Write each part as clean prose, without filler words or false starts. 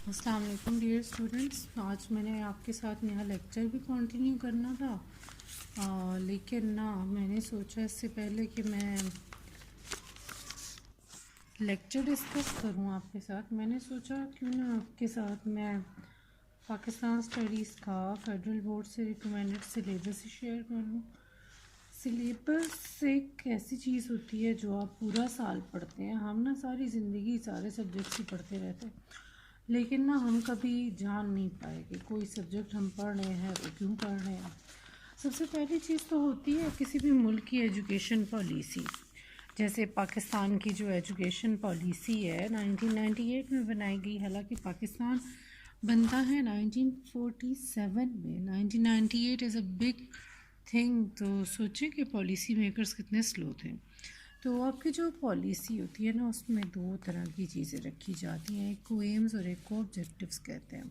अस्सलाम वालेकुम dear students. आज मैंने आपके साथ नया लेक्चर भी कंटिन्यू करना था, लेकिन ना मैंने सोचा इससे पहले कि मैं लेक्चर डिस्कस करूं आपके साथ, मैंने सोचा क्यों ना आपके साथ मैं पाकिस्तान स्टडीज़ का फेडरल बोर्ड से रिकमेंडेड सिलेबस ही शेयर कर लूँ। सिलेबस एक ऐसी चीज़ होती है जो आप पूरा साल पढ़ते हैं। हम ना सारी ज़िंदगी सारे सब्जेक्ट्स ही पढ़ते रहते हैं, लेकिन ना हम कभी जान नहीं पाएंगे कोई सब्जेक्ट हम पढ़ रहे हैं तो क्यों पढ़ रहे हैं। सबसे पहली चीज़ तो होती है किसी भी मुल्क की एजुकेशन पॉलिसी। जैसे पाकिस्तान की जो एजुकेशन पॉलिसी है 1998 में बनाई गई, हालांकि पाकिस्तान बनता है 1947 में। 1998 इज़ अ बिग थिंग, तो सोचें कि पॉलिसी मेकर्स कितने स्लो थे। तो आपकी जो पॉलिसी होती है ना, उसमें दो तरह की चीज़ें रखी जाती हैं, एक को एम्स और एक को ऑब्जेक्टिव्स कहते हैं।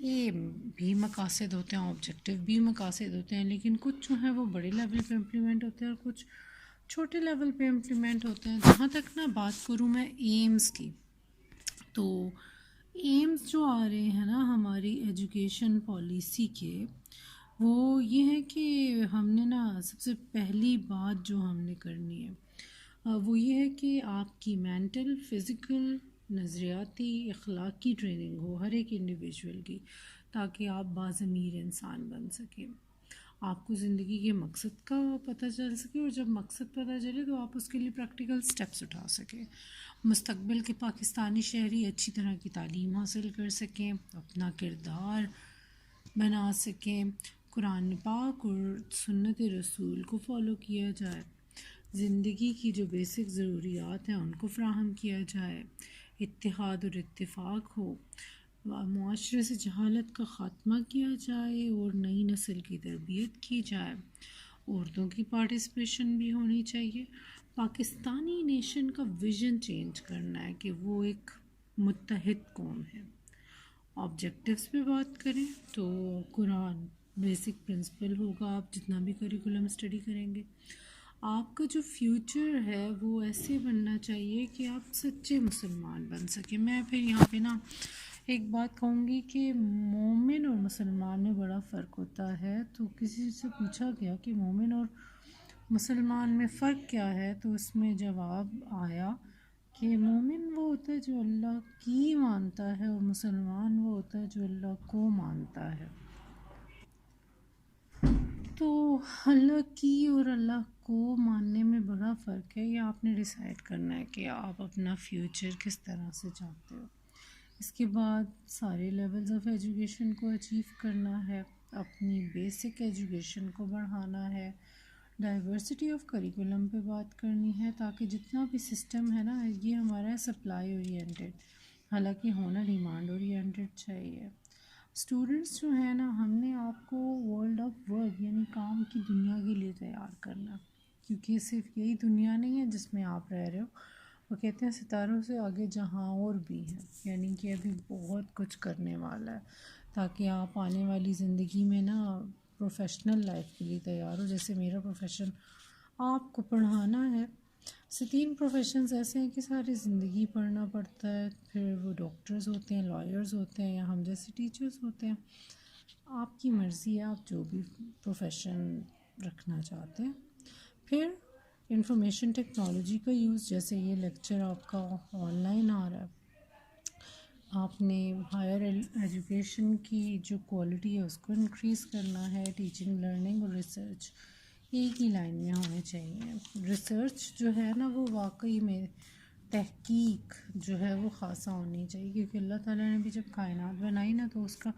एम भी मकासद होते हैं, ऑब्जेक्टिव भी मकासद होते हैं, लेकिन कुछ जो हैं वो बड़े लेवल पे इम्प्लीमेंट होते हैं और कुछ छोटे लेवल पे इम्प्लीमेंट होते हैं। जहाँ तक ना बात करूँ मैं एम्स की, तो एम्स जो आ रहे हैं ना हमारी एजुकेशन पॉलिसी के, वो ये है कि हमने ना सबसे पहली बात जो हमने करनी है वो ये है कि आपकी मेंटल, फिज़िकल, नज़रियाती, अखलाकी ट्रेनिंग हो हर एक इंडिविजुअल की, ताकि आप बाज़मीर इंसान बन सकें। आपको ज़िंदगी के मकसद का पता चल सके, और जब मकसद पता चले तो आप उसके लिए प्रैक्टिकल स्टेप्स उठा सकें। मुस्तकबिल के पाकिस्तानी शहरी अच्छी तरह की तालीम हासिल कर सकें, अपना किरदार बना सकें, कुरान पाक और सुन्नत रसूल को फ़ॉलो किया जाए, ज़िंदगी की जो बेसिक ज़रूरियात हैं उनको फ़राहम किया जाए, इत्तेहाद और इत्तेफाक हो, मुआशरे से जहालत का ख़ात्मा किया जाए और नई नस्ल की तरबियत की जाए। औरतों की पार्टिसिपेशन भी होनी चाहिए। पाकिस्तानी नेशन का विज़न चेंज करना है कि वो एक मुत्तहिद कौम है। ऑब्जेक्टिव्स पे बात करें तो कुरान बेसिक प्रिंसिपल होगा, आप जितना भी करिकुलम स्टडी करेंगे। आपका जो फ्यूचर है वो ऐसे बनना चाहिए कि आप सच्चे मुसलमान बन सकें। मैं फिर यहाँ पे ना एक बात कहूँगी कि मोमिन और मुसलमान में बड़ा फ़र्क होता है। तो किसी से पूछा गया कि मोमिन और मुसलमान में फ़र्क क्या है, तो उसमें जवाब आया कि मोमिन वो होता है जो अल्लाह की मानता है और मुसलमान वो होता है जो अल्लाह को मानता है। तो अल्लाह की और अल्लाह को मानने में बड़ा फ़र्क है। ये आपने डिसाइड करना है कि आप अपना फ्यूचर किस तरह से चाहते हो। इसके बाद सारे लेवल्स ऑफ एजुकेशन को अचीव करना है, अपनी बेसिक एजुकेशन को बढ़ाना है, डाइवर्सिटी ऑफ करिकुलम पे बात करनी है, ताकि जितना भी सिस्टम है ना ये हमारा सप्लाई ओरिएंटेड, हालांकि होना डिमांड ओरिएंटेड चाहिए। स्टूडेंट्स जो है ना, हमने आपको वर्ल्ड ऑफ वर्क यानी काम की दुनिया के लिए तैयार करना, क्योंकि सिर्फ यही दुनिया नहीं है जिसमें आप रह रहे हो। वो कहते हैं सितारों से आगे जहाँ और भी है, यानी कि अभी बहुत कुछ करने वाला है, ताकि आप आने वाली ज़िंदगी में ना प्रोफेशनल लाइफ के लिए तैयार हो। जैसे मेरा प्रोफेशन आपको पढ़ाना है। से 3 प्रोफेशंस ऐसे हैं कि सारी ज़िंदगी पढ़ना पड़ता है। फिर वो डॉक्टर्स होते हैं, लॉयर्स होते हैं, या हम जैसे टीचर्स होते हैं। आपकी मर्ज़ी है आप जो भी प्रोफेशन रखना चाहते हैं। फिर इंफॉर्मेशन टेक्नोलॉजी का यूज़, जैसे ये लेक्चर आपका ऑनलाइन आ रहा है, आपने हायर एजुकेशन की जो क्वालिटी है उसको इंक्रीज़ करना है। टीचिंग, लर्निंग और रिसर्च एक ही लाइन में होने चाहिए। रिसर्च जो है ना वो वाकई में तहकीक जो है वो ख़ासा होनी चाहिए, क्योंकि अल्लाह ताला ने भी जब कायनात बनाई ना तो उसका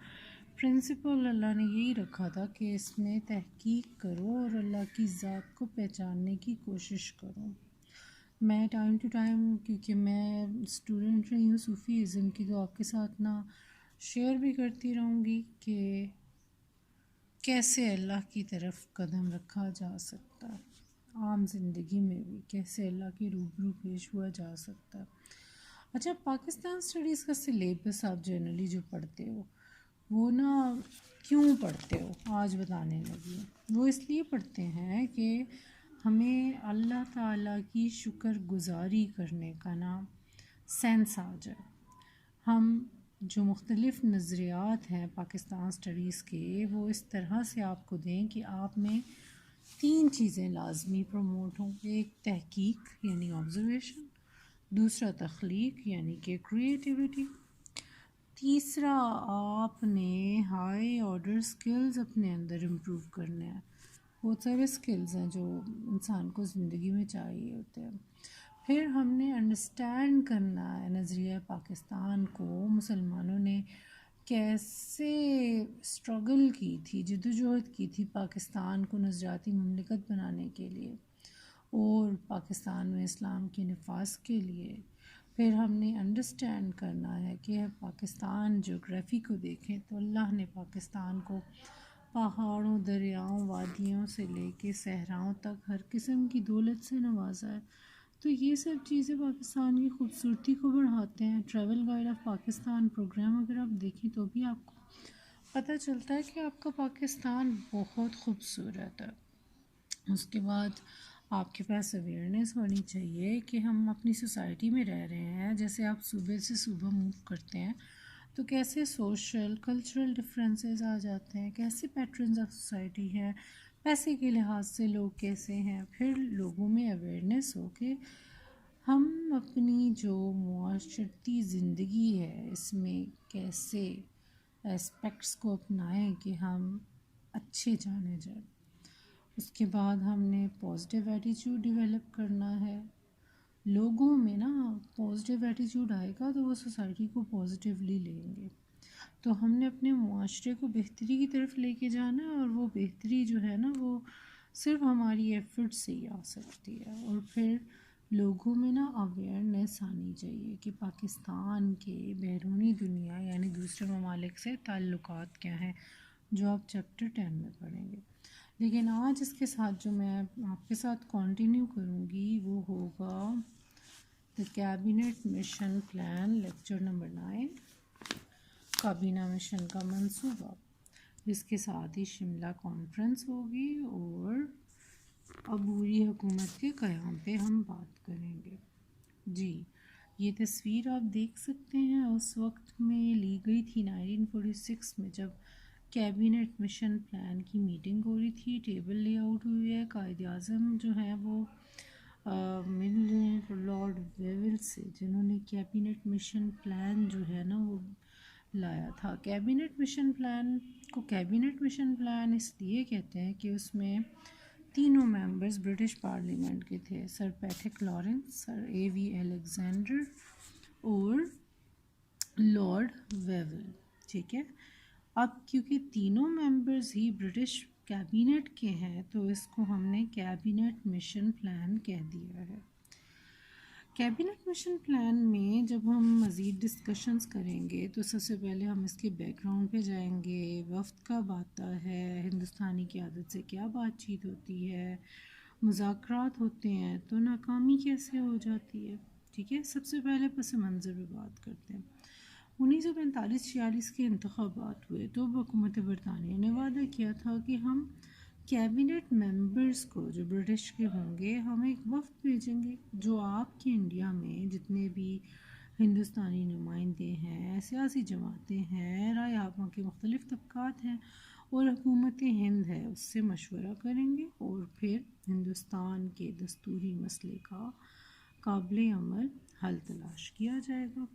प्रिंसिपल अल्लाह ने यही रखा था कि इसमें तहकीक करो और अल्लाह की ज़ात को पहचानने की कोशिश करो। मैं टाइम टू टाइम, क्योंकि मैं स्टूडेंट रही हूँ सूफ़ीज़म की, तो आपके साथ ना शेयर भी करती रहूँगी कि कैसे अल्लाह की तरफ कदम रखा जा सकता है, आम ज़िंदगी में भी कैसे अल्लाह के रूबरू पेश हुआ जा सकता है। अच्छा, पाकिस्तान स्टडीज़ का सिलेबस आप जनरली जो पढ़ते हो वो ना क्यों पढ़ते हो आज बताने लगी। वो इसलिए पढ़ते हैं कि हमें अल्लाह ताला की शुक्रगुजारी करने का ना सेंस आ जाए। हम जो मुख्तलिफ़ नज़रियात हैं पाकिस्तान स्टडीज़ के, वो इस तरह से आपको दें कि आप में 3 चीज़ें लाजमी प्रमोट हों। एक तहकीक यानी ऑब्ज़र्वेशन, दूसरा तख्लीक यानी कि क्रिएटिविटी, तीसरा आपने हाई ऑर्डर स्किल्स अपने अंदर इम्प्रूव करने हैं। बहुत सारे स्किल्स हैं जो इंसान को ज़िंदगी में चाहिए होते हैं। फिर हमने अंडरस्टैंड करना है नज़रिया पाकिस्तान को, मुसलमानों ने कैसे स्ट्रगल की थी, जद्दोजहद की थी पाकिस्तान को नज़रियाती मुमलिकत बनाने के लिए और पाकिस्तान में इस्लाम के नफाज के लिए। फिर हमने अंडरस्टैंड करना है कि पाकिस्तान जोग्राफ़ी को देखें तो अल्लाह ने पाकिस्तान को पहाड़ों, दरियाओं, वादियों से लेके सहराओं तक हर किस्म की दौलत से नवाजा है। तो ये सब चीज़ें पाकिस्तान की खूबसूरती को बढ़ाते हैं। Travel guide of Pakistan programme अगर आप देखें तो भी आपको पता चलता है कि आपका पाकिस्तान बहुत खूबसूरत है। उसके बाद आपके पास अवेयरनेस होनी चाहिए कि हम अपनी सोसाइटी में रह रहे हैं। जैसे आप सुबह से सुबह मूव करते हैं तो कैसे सोशल कल्चरल डिफरेंसेस आ जाते हैं, कैसे पैटर्न्स ऑफ सोसाइटी हैं, पैसे के लिहाज से लोग कैसे हैं। फिर लोगों में अवेयरनेस हो कि हम अपनी जो मुआशरती ज़िंदगी है इसमें कैसे एस्पेक्ट्स को अपनाएं कि हम अच्छे जाने जाए। उसके बाद हमने पॉजिटिव एटीट्यूड डेवलप करना है। लोगों में ना पॉजिटिव एटीट्यूड आएगा तो वो सोसाइटी को पॉजिटिवली लेंगे। तो हमने अपने मुआशरे को बेहतरी की तरफ लेके जाना है और वो बेहतरी जो है ना वो सिर्फ हमारी एफर्ट से ही आ सकती है। और फिर लोगों में ना अवेयरनेस आनी चाहिए कि पाकिस्तान के बैरूनी दुनिया यानी दूसरे ममालिक से ताल्लुकात क्या हैं, जो आप चैप्टर 10 में पढ़ेंगे। लेकिन आज इसके साथ जो मैं आपके साथ कंटिन्यू करूँगी वो होगा the cabinet mission plan, lecture number 9, काबीना मिशन का मंसूबा। इसके साथ ही शिमला कॉन्फ्रेंस होगी और अबूरी हुकूमत के क़याम पे हम बात करेंगे। जी, ये तस्वीर आप देख सकते हैं उस वक्त में ली गई थी 1946 में, जब कैबिनेट मिशन प्लान की मीटिंग हो रही थी। टेबल लेआउट हुई है। कायद आज़म जो है वो मिल रहे हैं लॉर्ड वेवल से, जिन्होंने कैबिनेट मिशन प्लान जो है ना वो लाया था। कैबिनेट मिशन प्लान को कैबिनेट मिशन प्लान इसलिए कहते हैं कि उसमें तीनों मेंबर्स ब्रिटिश पार्लियामेंट के थे, sir Patrick Lawrence, sir A.V. Alexander और लॉर्ड वेवल। ठीक है, अब क्योंकि तीनों मेंबर्स ही ब्रिटिश कैबिनेट के हैं तो इसको हमने कैबिनेट मिशन प्लान कह दिया है। कैबिनेट मिशन प्लान में जब हम मज़ीद डिस्कशंस करेंगे तो सबसे पहले हम इसके बैकग्राउंड पे जाएंगे। वफ़द कब आता है, हिंदुस्तानी की आदत से क्या बातचीत होती है, मुज़ाकरात होते हैं तो नाकामी कैसे हो जाती है। ठीक है, सबसे पहले पस मंज़र पे बात करते हैं। 1945-46 के इंतखाबात हुए तो हुकूमत बरतानिया ने वादा किया था कि हम कैबिनेट मेंबर्स को जो ब्रिटिश के होंगे हम एक वफ़द भेजेंगे, जो आपके इंडिया में जितने भी हिंदुस्तानी नुमाइंदे हैं, सियासी जमातें हैं, राय आमा के मुख्तलिफ़ तबक़ात हैं और हुकूमत हिंद है, उससे मशवरा करेंगे और फिर हिंदुस्तान के दस्तूरी मसले का काबिल अमल हल तलाश किया जाएगा।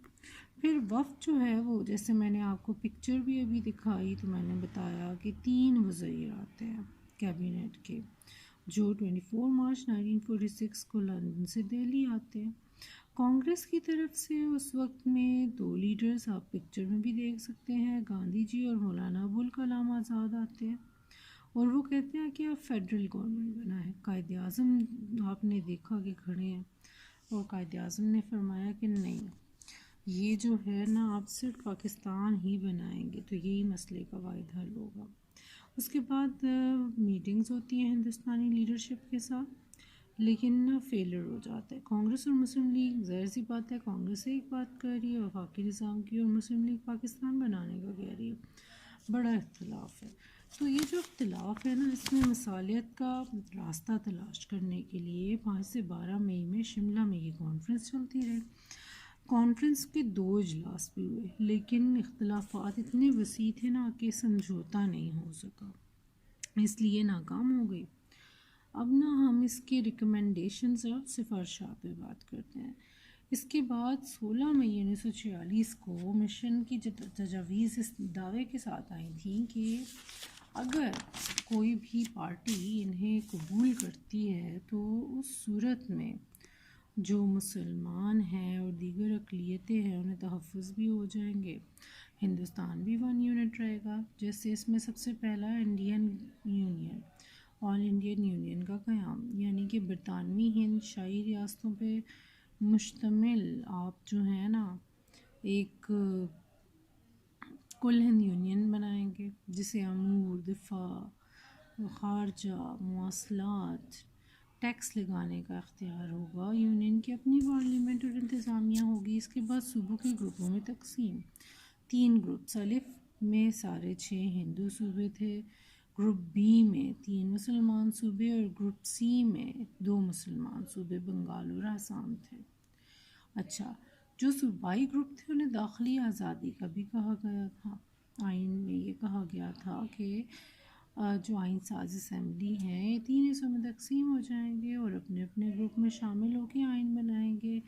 फिर वफ़द जो है वो, जैसे मैंने आपको पिक्चर भी अभी दिखाई तो मैंने बताया कि 3 वज़ीर आते हैं कैबिनेट के, जो 24 मार्च 1946 को लंदन से दिल्ली आते हैं। कांग्रेस की तरफ से उस वक्त में 2 लीडर्स आप पिक्चर में भी देख सकते हैं, गांधी जी और मौलाना अबुल कलाम आज़ाद आते हैं और वो कहते हैं कि अब फेडरल गवर्नमेंट बना है। कायद आज़म आपने देखा कि खड़े हैं और कायद आज़म ने फरमाया कि नहीं, ये जो है ना आप सिर्फ पाकिस्तान ही बनाएंगे तो यही मसले का वाहिद हल होगा। उसके बाद मीटिंग्स होती हैं हिंदुस्तानी लीडरशिप के साथ, लेकिन फेलियर हो जाता है। कांग्रेस और मुस्लिम लीग, ज़ाहिर सी बात है, कांग्रेस एक बात कर रही है वफाकी निज़ाम की और मुस्लिम लीग पाकिस्तान बनाने का कह रही है। बड़ा इख्तलाफ है। तो ये जो इख्तलाफ है ना, इसमें मसालियत का रास्ता तलाश करने के लिए 5 से 12 मई में शिमला में ये कॉन्फ्रेंस चलती रही। कॉन्फ्रेंस के 2 इजलास भी हुए, लेकिन इख्तलाफात इतने वसी थे ना कि समझौता नहीं हो सका, इसलिए नाकाम हो गई। अब ना हम इसके रिकमेंडेशंस और सिफारिशात पे बात करते हैं। इसके बाद 16 मई 1946 को मिशन की तजावीज़ इस दावे के साथ आई थी कि अगर कोई भी पार्टी इन्हें कबूल करती है तो उस सूरत में जो मुसलमान हैं और दीगर अक़लियतें हैं उन्हें तहफ़्फ़ुज़ भी हो जाएंगे, हिंदुस्तान भी 1 यूनिट रहेगा। जैसे इसमें सबसे पहला Indian union, all Indian union का क़याम, यानी कि बरतानवी हिंद शाही रियासतों पे मुश्तमिल आप जो है ना एक कुल हिंद यूनियन बनाएंगे, जिसे अमूर, दिफा, खारजा, मवासलात, टैक्स लगाने का अख्तियार होगा। यूनियन की अपनी पार्लियामेंट और इंतज़ामिया होगी। इसके बाद सूबों के ग्रुपों में तकसीम, 3 ग्रुप, अलिफ में सारे 6 हिंदू सूबे थे, ग्रुप बी में 3 मुसलमान सूबे और ग्रुप सी में 2 मुसलमान सूबे बंगाल और आसाम थे। अच्छा, जो सूबाई ग्रुप थे उन्हें दाखिली आज़ादी का भी कहा गया था। आइन में ये कहा गया था कि जो आइन साज असम्बली हैं ये 3 हिस्सों में तकसीम हो जाएंगे और अपने अपने ग्रुप में शामिल होकर आइन बनाएंगे।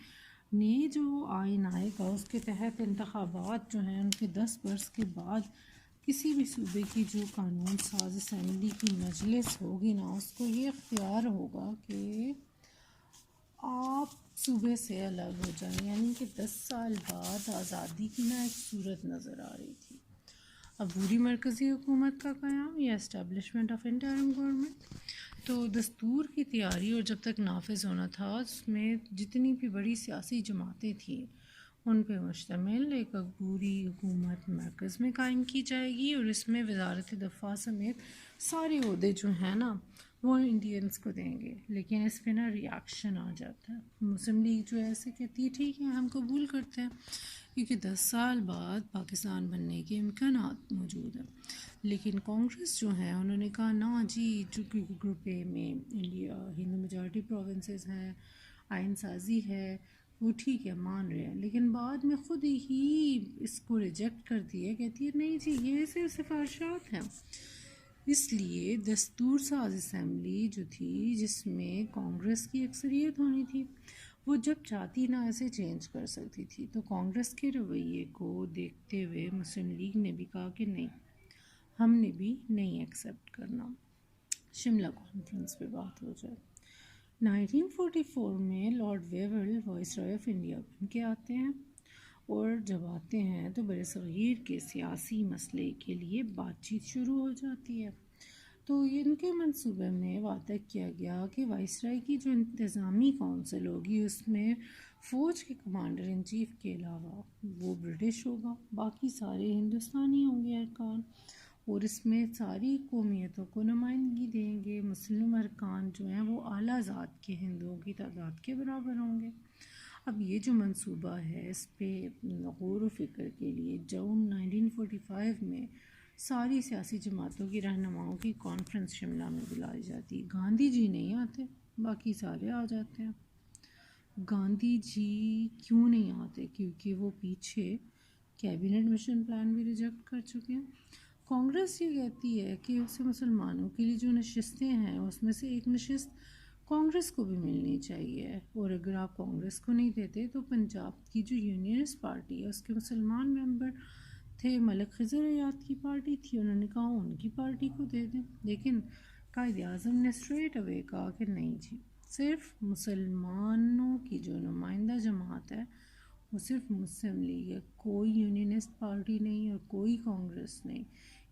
नए जो आइन आएगा उसके तहत इंतखाबात जो हैं उनके 10 बरस के बाद किसी भी सूबे की जो कानून साज असम्बली की मजलिस होगी ना, उसको ये अख्तियार होगा कि आप सूबे से अलग हो जाएं। यानी कि 10 साल बाद आज़ादी की ना एक सूरत नज़र आ रही थी। अबूरी मरकज़ी हुकूमत का क़याम या इस्टेब्लिशमेंट ऑफ इंटरिम गवर्नमेंट। तो दस्तूर की तैयारी और जब तक नाफिज होना था उसमें जितनी भी बड़ी सियासी जमातें थी उन पे मुश्तमिल एक अबूरी हुकूमत मरकज़ में कायम की जाएगी और इसमें वजारत दफ़ा समेत सारे ओहदे जो हैं ना वो इंडियंस को देंगे। लेकिन इस पे ना रिएक्शन आ जाता है। मुस्लिम लीग जो है ऐसे कहती है ठीक है हम कबूल करते हैं, क्योंकि 10 साल बाद पाकिस्तान बनने के इम्कानात मौजूद हैं। लेकिन कांग्रेस जो है उन्होंने कहा ना जी, चूँकि ग्रुप ए में इंडिया हिंदू मेजॉरिटी प्रोविंसेस हैं, आइन साजी है, वो ठीक है मान रहे हैं, लेकिन बाद में ख़ुद ही इसको रिजेक्ट करती है, कहती है नहीं जी ये सिर्फ सिफारिशात हैं। इसलिए दस्तूर साज असम्बली जो थी जिसमें कांग्रेस की अक्सरियत होनी थी वो जब चाहती ना ऐसे चेंज कर सकती थी। तो कांग्रेस के रवैये को देखते हुए मुस्लिम लीग ने भी कहा कि नहीं, हमने भी नहीं एक्सेप्ट करना। शिमला कॉन्फ्रेंस पे बात हो जाए। 1944 में Lord Wavell viceroy of India बन के आते हैं और जब आते हैं तो बरसग़ीर के सियासी मसले के लिए बातचीत शुरू हो जाती है। तो इनके मंसूबे में वादा किया गया कि वाइसराय की जो इंतज़ामी कौंसिल होगी उसमें फ़ौज के कमांडर इन चीफ के अलावा वो ब्रिटिश होगा, बाकी सारे हिंदुस्तानी होंगे अरकान, और इसमें सारी कौमियतों को नुमाइंदगी देंगे। मुस्लिम अरकान जो हैं वो आला ज़ात के हिंदुओं की तादाद के बराबर होंगे। अब ये जो मंसूबा है इस पर गौर व फिक्र के लिए जून 1945 में सारी सियासी जमातों की रहनुमाओं की कॉन्फ्रेंस शिमला में बुलाई जाती। गांधी जी नहीं आते, बाकी सारे आ जाते हैं। गांधी जी क्यों नहीं आते? क्योंकि वो पीछे कैबिनेट मिशन प्लान भी रिजेक्ट कर चुके हैं। कांग्रेस ये कहती है कि उसे मुसलमानों के लिए जो नशिस्तें हैं उसमें से एक नशिस्त कांग्रेस को भी मिलनी चाहिए, और अगर आप कांग्रेस को नहीं देते तो पंजाब की जो यूनियनिस्ट पार्टी है उसके मुसलमान मेंबर थे, मलिक खिज़र हयात की पार्टी थी, उन्होंने कहा उनकी पार्टी को दे दें। लेकिन कायदे आज़म ने स्ट्रेट अवे कहा कि नहीं जी, सिर्फ मुसलमानों की जो नुमाइंदा जमात है वो सिर्फ मुस्लिम लीग है, कोई यूनियनिस्ट पार्टी नहीं और कोई कांग्रेस नहीं।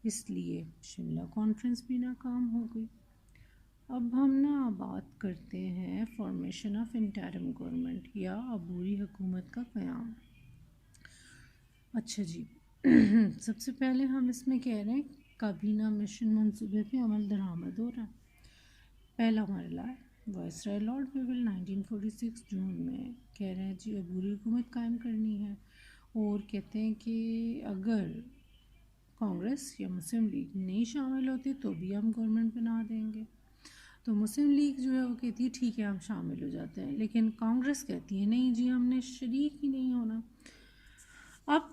इसलिए शिमला कॉन्फ्रेंस भी नाकाम हो गई। अब हम ना बात करते हैं फॉर्मेशन ऑफ इंटरिम गवर्नमेंट या अबूरी हुकूमत का क़याम। अच्छा जी सबसे पहले हम इसमें कह रहे हैं काबीना मिशन मंसूबे पे अमल दरामद हो रहा है। पहला मरला है वाइसराय लॉर्ड वेवल 1946 जून में कह रहे हैं जी अबूरी हुकूमत कायम करनी है, और कहते हैं कि अगर कांग्रेस या मुस्लिम लीग नहीं शामिल होते तो भी हम गवर्नमेंट बना देंगे। तो मुस्लिम लीग जो है वो कहती है ठीक है हम शामिल हो जाते हैं, लेकिन कांग्रेस कहती है नहीं जी हमने शरीक ही नहीं होना। अब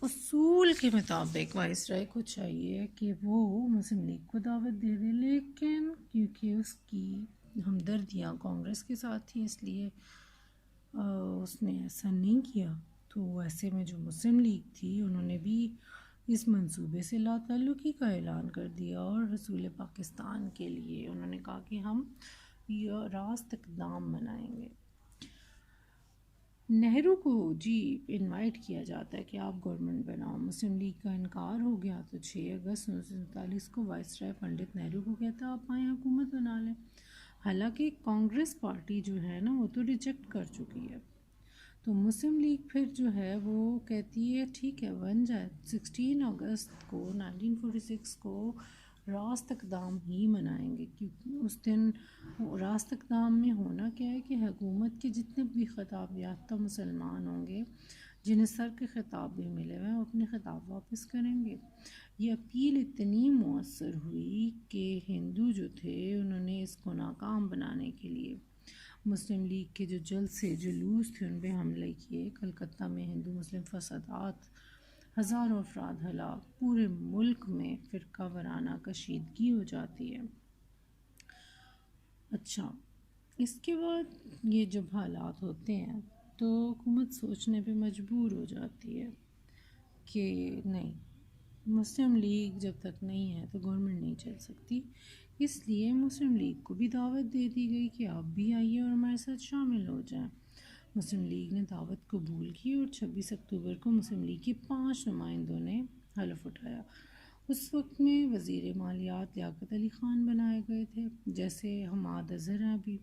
उसूल के मुताबिक वाइसराय को चाहिए कि वो मुस्लिम लीग को दावत दे दे, लेकिन क्योंकि उसकी हमदर्दियाँ कांग्रेस के साथ थी इसलिए उसने ऐसा नहीं किया। तो ऐसे में जो मुस्लिम लीग थी उन्होंने भी इस मंसूबे से लाताल्लुकी का ऐलान कर दिया और रसूल पाकिस्तान के लिए उन्होंने कहा कि हम ये रास्त इक़दाम मनाएंगे। नेहरू को जी इनवाइट किया जाता है कि आप गवर्नमेंट बनाओ, मुस्लिम लीग का इनकार हो गया तो 6 अगस्त 1947 को वाइसराय पंडित नेहरू को कहता है आप आए हुकूमत बना लें। हालांकि कांग्रेस पार्टी जो है ना वो तो रिजेक्ट कर चुकी है। तो मुस्लिम लीग फिर जो है वो कहती है ठीक है बन जाए। 16 अगस्त को 1946 को रास्त इक़दाम ही मनाएंगे, क्योंकि उस दिन रास्त इक़दाम में होना क्या है कि हुकूमत के जितने भी ख़िताब याफ्ता मुसलमान होंगे जिन्हें सर के ख़िताब भी मिले हुए हैं वो अपने ख़िताब वापस करेंगे। ये अपील इतनी मौसर हुई कि हिंदू जो थे उन्होंने इसको नाकाम बनाने के लिए मुस्लिम लीग के जो जलसे जुलूस थे उन पर हमले किए। कलकत्ता में हिंदू मुस्लिम फसादात, हज़ारों अफराद हलाक, पूरे मुल्क में फ़िरका वराना कशीदगी हो जाती है। अच्छा, इसके बाद ये जब हालात होते हैं तो हुकूमत सोचने पे मजबूर हो जाती है कि नहीं, मुस्लिम लीग जब तक नहीं है तो गवर्नमेंट नहीं चल सकती। इसलिए मुस्लिम लीग को भी दावत दे दी गई कि आप भी आइए और हमारे साथ शामिल हो जाएं। मुस्लिम लीग ने दावत कबूल की और 26 अक्टूबर को मुस्लिम लीग के 5 नुमाइंदों ने हलफ उठाया। उस वक्त में वज़ीर मालियात लियाकत अली ख़ान बनाए गए थे, जैसे हमाद अज़हर हैं अभी।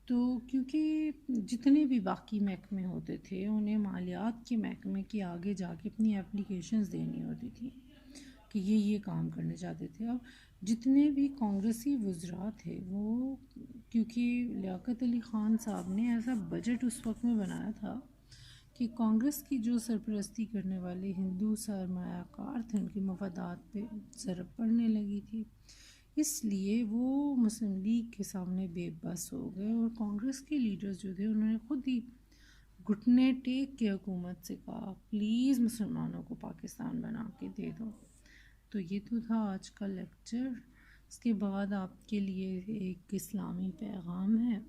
तो क्योंकि जितने भी बाकी महकमे होते थे उन्हें मालियात के महकमे के आगे जाके अपनी एप्लीकेशंस देनी होती थी कि ये काम करने चाहते थे। अब जितने भी कांग्रेसी वज़रा थे वो, क्योंकि लियाकत अली ख़ान साहब ने ऐसा बजट उस वक्त में बनाया था कि कांग्रेस की जो सरपरस्ती करने वाले हिंदू सरमायाकार थे उनके मफादात पे ज़रब पड़ने लगी थी। इसलिए वो मुस्लिम लीग के सामने बेबस हो गए और कांग्रेस के लीडर्स जो थे उन्होंने खुद ही घुटने टेक के हुकूमत से कहा प्लीज़ मुसलमानों को पाकिस्तान बना के दे दो। तो ये तो था आज का लेक्चर। इसके बाद आपके लिए एक इस्लामी पैगाम है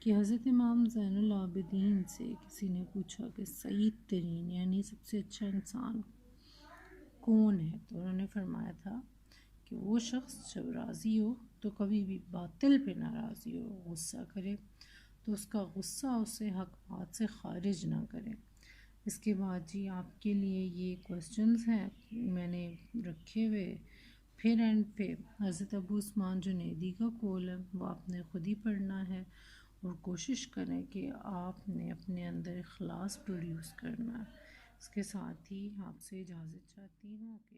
कि हज़रत इमाम ज़ैनुल आबिदीन से किसी ने पूछा कि सईद तरीन यानी सबसे अच्छा इंसान कौन है, तो उन्होंने फरमाया था कि वो शख्स जब राज़ी हो तो कभी भी बातिल पे ना राज़ी हो, गुस्सा करे तो उसका गुस्सा उसे हक बात से ख़ारिज ना करे। इसके बाद जी आपके लिए ये क्वेश्चंस हैं मैंने रखे हुए। फिर एंड पे हज़रत अबू उस्मान जुनैदी का कौल है वो आपने ख़ुद ही पढ़ना है और कोशिश करें कि आपने अपने अंदर इखलास प्रोड्यूस करना है। इसके साथ ही आपसे इजाज़त चाहती हूँ कि